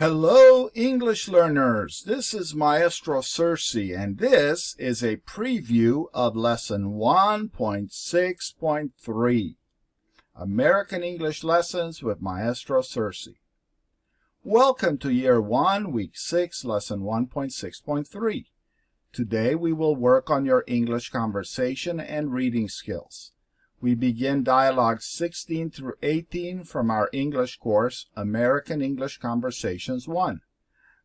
Hello, English learners. This is Maestro Sersea, and this is a preview of Lesson 1.6.3, American English Lessons with Maestro Sersea. Welcome to Year 1, Week 6, Lesson 1.6.3. Today we will work on your English conversation and reading skills. We begin dialogues 16 through 18 from our English course, American English Conversations 1.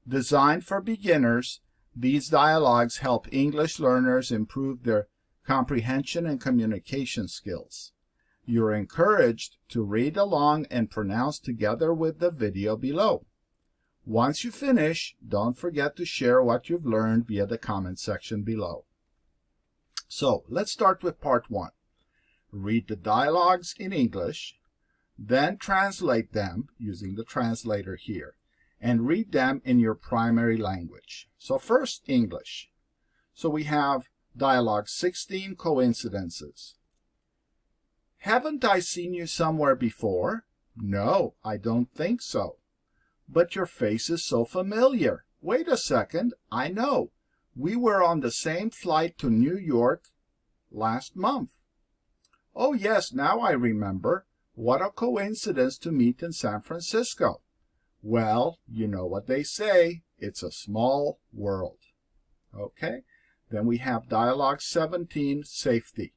Designed for beginners, these dialogues help English learners improve their comprehension and communication skills. You are encouraged to read along and pronounce together with the video below. Once you finish, don't forget to share what you've learned via the comment section below. So, let's start with part 1. Read the dialogues in English, then translate them using the translator here, and read them in your primary language. So first, English. So we have dialogue 16, coincidences. Haven't I seen you somewhere before? No, I don't think so. But your face is so familiar. Wait a second, I know. We were on the same flight to New York last month. Oh yes, now I remember. What a coincidence to meet in San Francisco. Well, you know what they say. It's a small world. Okay, then we have dialogue 17, safety.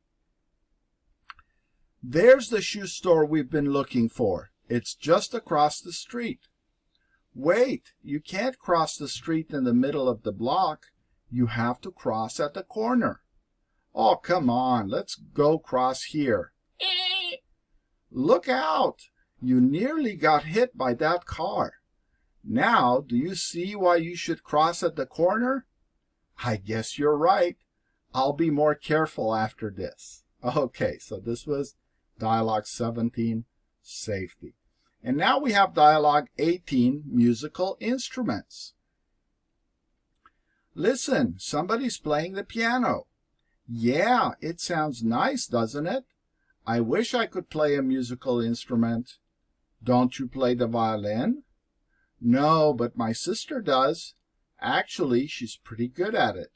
There's the shoe store we've been looking for. It's just across the street. Wait, you can't cross the street in the middle of the block. You have to cross at the corner. Oh, come on, let's go cross here. Look out! You nearly got hit by that car. Now, do you see why you should cross at the corner? I guess you're right. I'll be more careful after this. Okay, so this was dialogue 17, safety. And now we have dialogue 18, musical instruments. Listen, somebody's playing the piano. Yeah, it sounds nice, doesn't it? I wish I could play a musical instrument. Don't you play the violin? No, but my sister does. Actually, she's pretty good at it.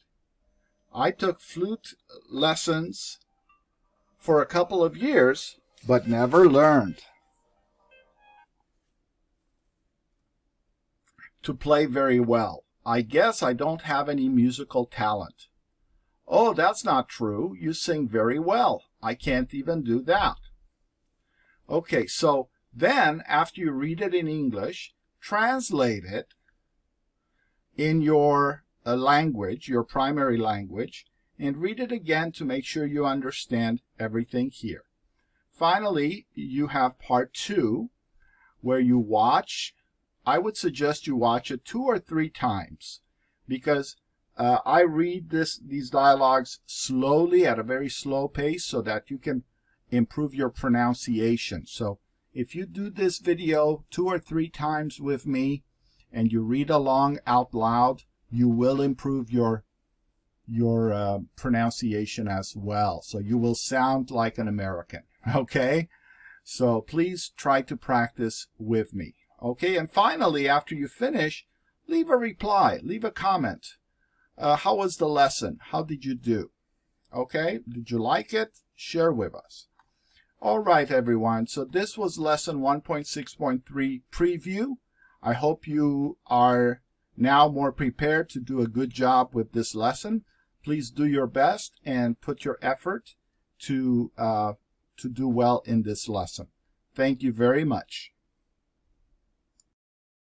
I took flute lessons for a couple of years, but never learned to play very well. I guess I don't have any musical talent. Oh, that's not true. You sing very well. I can't even do that. Okay, so then after you read it in English, translate it in your language, your primary language, and read it again to make sure you understand everything here. Finally, you have part 2 where you watch. I would suggest you watch it 2 or 3 times because I read these dialogues slowly at a very slow pace so that you can improve your pronunciation. So if you do this video 2 or 3 times with me and you read along out loud, you will improve your pronunciation as well. So you will sound like an American. Okay? So please try to practice with me. Okay? And finally, after you finish, leave a reply, leave a comment. How was the lesson? How did you do? Okay, did you like it? Share with us. All right, everyone. So this was lesson 1.6.3 preview. I hope you are now more prepared to do a good job with this lesson. Please do your best and put your effort to do well in this lesson. Thank you very much.